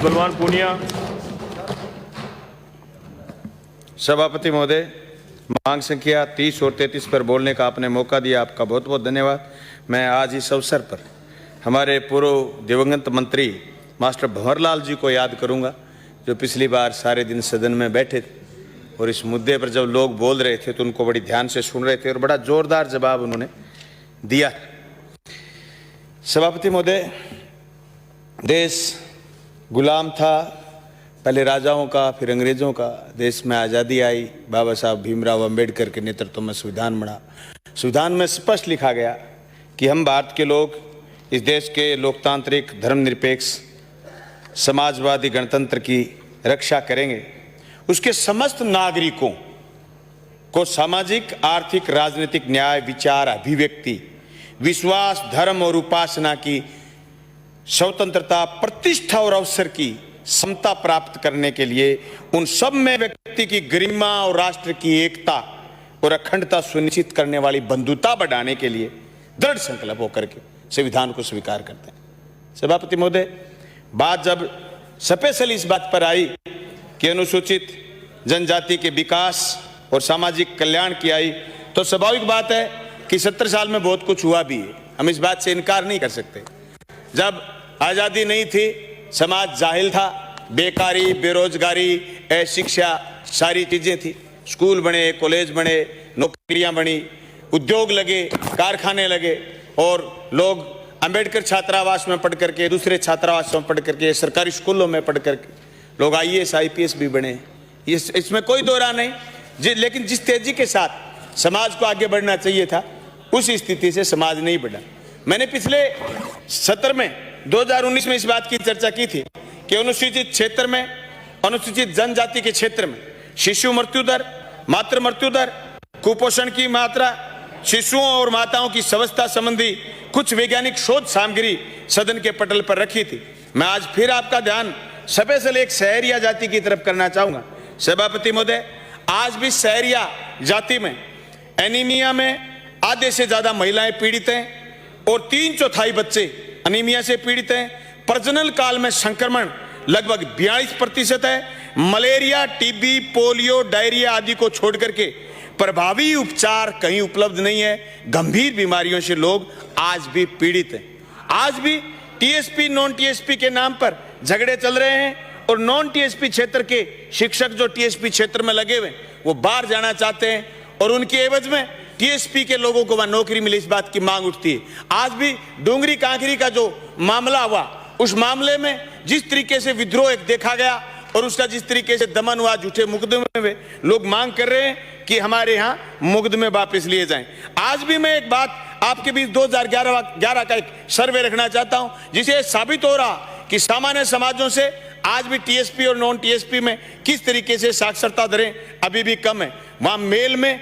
बलवान पूनिया। सभापति महोदय, मांग संख्या 30 और 33 पर बोलने का आपने मौका दिया, आपका बहुत बहुत धन्यवाद। मैं आज इस अवसर पर हमारे पूर्व दिवंगत मंत्री मास्टर भंवरलाल जी को याद करूंगा, जो पिछली बार सारे दिन सदन में बैठे थे और इस मुद्दे पर जब लोग बोल रहे थे तो उनको बड़ी ध्यान से सुन रहे थे और बड़ा जोरदार जवाब उन्होंने दिया। सभापति महोदय, देश गुलाम था, पहले राजाओं का फिर अंग्रेजों का। देश में आज़ादी आई, बाबा साहब भीमराव अंबेडकर के नेतृत्व में संविधान बना। संविधान में स्पष्ट लिखा गया कि हम भारत के लोग इस देश के लोकतांत्रिक, धर्मनिरपेक्ष, समाजवादी गणतंत्र की रक्षा करेंगे। उसके समस्त नागरिकों को सामाजिक, आर्थिक, राजनीतिक न्याय, विचार, अभिव्यक्ति, विश्वास, धर्म और उपासना की स्वतंत्रता, प्रतिष्ठा और अवसर की समता प्राप्त करने के लिए उन सब में व्यक्ति की गरिमा और राष्ट्र की एकता और अखंडता सुनिश्चित करने वाली बंधुता बढ़ाने के लिए दृढ़ संकल्प होकर के संविधान को स्वीकार करते हैं। सभापति महोदय, बात जब स्पेशली इस बात पर आई कि अनुसूचित जनजाति के विकास और सामाजिक कल्याण की आई, तो स्वाभाविक बात है कि 70 साल में बहुत कुछ हुआ भी है, हम इस बात से इनकार नहीं कर सकते। जब आज़ादी नहीं थी, समाज जाहिल था, बेकारी, बेरोजगारी, अशिक्षा सारी चीजें थी। स्कूल बने, कॉलेज बने, नौकरियां बनी, उद्योग लगे, कारखाने लगे और लोग अंबेडकर छात्रावास में पढ़ करके, दूसरे छात्रावास में पढ़ करके, सरकारी स्कूलों में पढ़ करके लोग IAS IPS भी बने। इसमें कोई दो राय नहीं। लेकिन जिस तेजी के साथ समाज को आगे बढ़ना चाहिए था, उस स्थिति से समाज नहीं बढ़ा। मैंने पिछले सत्र में 2019 में इस बात की चर्चा की थी कि अनुसूचित क्षेत्र में, अनुसूचित जनजाति के क्षेत्र में शिशु मृत्यु दर, मातृ मृत्यु दर, कुपोषण की मात्रा, शिशुओं और माताओं की स्वास्थ्य संबंधी कुछ वैज्ञानिक शोध सामग्री सदन के पटल पर रखी थी। मैं आज फिर आपका ध्यान स्पेशल एक सहरिया जाति की तरफ करना चाहूंगा। सभापति महोदय, आज भी सहरिया जाति में एनीमिया में आधे से ज्यादा महिलाएं पीड़ित हैं और 3/4 बच्चे अनीमिया से पीड़ित हैं। प्रजनन काल में संक्रमण लगभग 42% है। मलेरिया, टीबी, पोलियो, डायरिया आदि को छोड़ करके प्रभावी उपचार कहीं उपलब्ध नहीं है। गंभीर बीमारियों से लोग आज भी पीड़ित हैं। आज भी TSP, नॉन TSP के नाम पर झगड़े चल रहे हैं और नॉन TSP क्षेत्र के शिक्षक जो TSP क्षेत्र में लगे हुए वो बाहर जाना चाहते हैं और उनके एवज में TSP के लोगों को वहां नौकरी मिले, इस बात की मांग उठती है। आज भी डूंगरी कांकरी का जो मामला हुआ, उस मामले में जिस तरीके से विद्रोह देखा गया और उसका जिस तरीके से दमन हुआ, झूठे मुकदमे में लोग मांग कर रहे हैं कि हमारे यहाँ मुकदमे वापस लिए जाएं। आज भी मैं एक बात आपके बीच 2011 का एक सर्वे रखना चाहता हूं, जिसे साबित हो रहा कि सामान्य समाजों से आज भी TSP और नॉन TSP में किस तरीके से साक्षरता दरें अभी भी कम है। वहां मेल में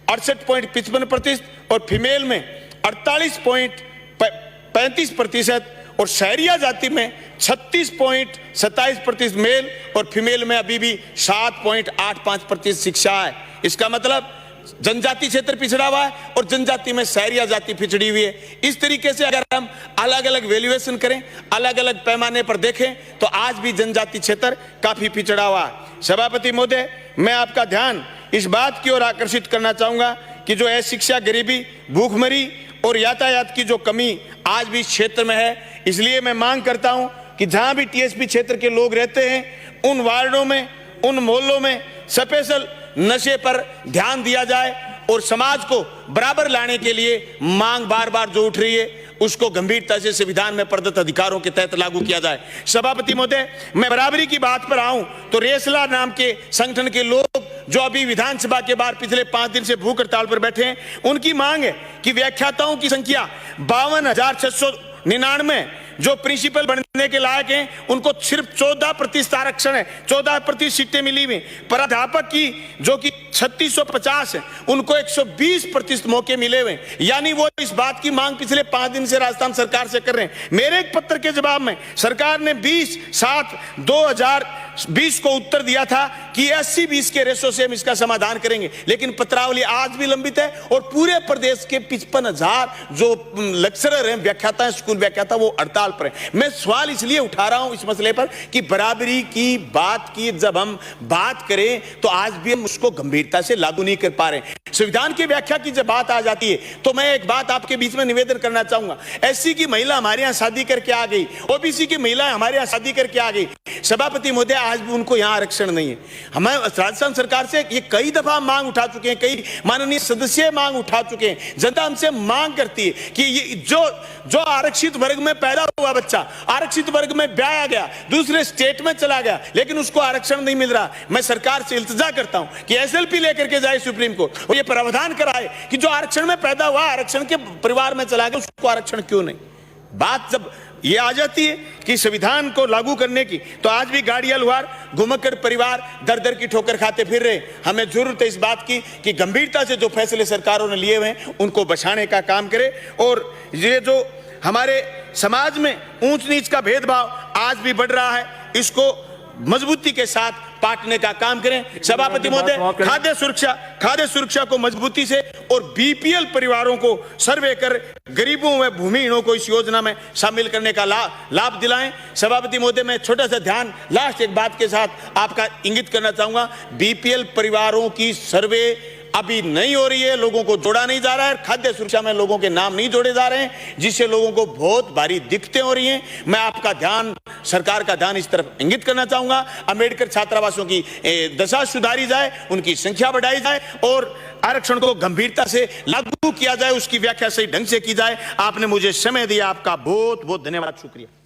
68.55% और फीमेल में 48.35% और शहरिया जाति में 36.27% मेल और फीमेल में अभी भी 7.85% शिक्षा है। इसका मतलब जनजाति क्षेत्र पिछड़ा हुआ है और जनजाति में शहरिया जाति पिछड़ी हुई है। इस तरीके से अगर हम अलग अलग वैल्यूएशन करें, अलग अलग पैमाने पर देखें, तो आज भी जनजाति क्षेत्र काफी पिछड़ा हुआ है। सभापति महोदय, मैं आपका ध्यान इस बात की ओर आकर्षित करना चाहूंगा कि जो अशिक्षा, गरीबी, भूखमरी और यातायात की जो कमी आज भी इस क्षेत्र में है। इसलिए मैं मांग करता हूं कि जहां भी TSP क्षेत्र के लोग रहते हैं, उन वार्डों में, उन मोहल्लों में स्पेशल नशे पर ध्यान दिया जाए और समाज को बराबर लाने के लिए मांग बार बार जो उठ रही है, उसको गंभीरता से संविधान में प्रदत्त अधिकारों के तहत लागू किया जाए। सभापति महोदय, मैं बराबरी की बात पर आऊं तो रेसला नाम के संगठन के लोग जो अभी विधानसभा के बाहर पिछले 5 दिन से भूख हड़ताल पर बैठे हैं, उनकी मांग है कि व्याख्याताओं की संख्या 52,699 जो प्रिंसिपल बनने के लायक हैं, उनको सिर्फ 14% आरक्षण है, 14% सीटें मिली हुई। प्राध्यापक की जो कि 3650 है, उनको 120% मौके मिले हुए। यानी वो इस बात की मांग पिछले 5 दिन से राजस्थान सरकार से कर रहे हैं। मेरे एक पत्र के जवाब में सरकार ने 20/7/2020 को उत्तर दिया था कि 80-20 के रेशो से हम इसका समाधान करेंगे, लेकिन पत्रावली आज भी लंबित है और पूरे प्रदेश के 55,000 जो लेक्चरर हैं, व्याख्याता हैं, स्कूल व्याख्याता, वो हड़ताल पर हैं। मैं सवाल सवाल इसलिए उठा रहा हूं इस मसले पर कि बराबरी की बात की जब हम बात करें तो आज भी हम उसको गंभीरता से लागू नहीं कर पा रहे। संविधान की व्याख्या की जब बात आ जाती है तो मैं एक बात आपके बीच में निवेदन करना चाहूंगा। एससी की महिला हमारे यहां शादी करके आ गई, ओबीसी की महिला हमारे यहां शादी करके आ गई, सभापति महोदय आज भी उनको यहां आरक्षण नहीं है। हमें राजस्थान सरकार से ये कई दफा मांग उठा चुके हैं, कई माननीय सदस्य मांग उठा चुके हैं। जनता हमसे मांग करती है कि ये जो आरक्षित वर्ग में पैदा हुआ बच्चा आरक्षित वर्ग में ब्याया गया, दूसरे स्टेट में चला गया, लेकिन उसको आरक्षण नहीं मिल रहा। मैं सरकार से इल्तिजा करता हूं कि एसएलपी लेकर के जाए सुप्रीम कोर्ट और ये प्रावधान कराए कि जो आरक्षण में पैदा हुआ, आरक्षण के परिवार में चला गया, उसको आरक्षण क्यों नहीं। बात जब ये आ जाती है कि संविधान को लागू करने की, तो आज भी गाड़ियां लुहार घुमक्कड़ परिवार दर दर की ठोकर खाते फिर रहे। हमें जरूरत है इस बात की कि गंभीरता से जो फैसले सरकारों ने लिए हुए हैं उनको बचाने का काम करे। और ये जो हमारे समाज में ऊंच नीच का भेदभाव आज भी बढ़ रहा है, इसको मजबूती के साथ पाटने का काम करें। सभापति महोदय, खाद्य सुरक्षा को मजबूती से और बीपीएल परिवारों को सर्वे कर गरीबों व भूमिहीनों को इस योजना में शामिल करने का लाभ दिलाएं। सभापति महोदय, मैं छोटा सा ध्यान लास्ट एक बात के साथ आपका इंगित करना चाहूंगा। बीपीएल परिवारों की सर्वे अभी नहीं हो रही है, लोगों को जोड़ा नहीं जा रहा है, खाद्य सुरक्षा में लोगों के नाम नहीं जोड़े जा रहे हैं, जिससे लोगों को बहुत भारी दिक्कतें हो रही हैं। मैं आपका ध्यान, सरकार का ध्यान इस तरफ इंगित करना चाहूंगा। अंबेडकर छात्रावासों की दशा सुधारी जाए, उनकी संख्या बढ़ाई जाए और आरक्षण को गंभीरता से लागू किया जाए, उसकी व्याख्या सही ढंग से की जाए। आपने मुझे समय दिया, आपका बहुत बहुत धन्यवाद, शुक्रिया।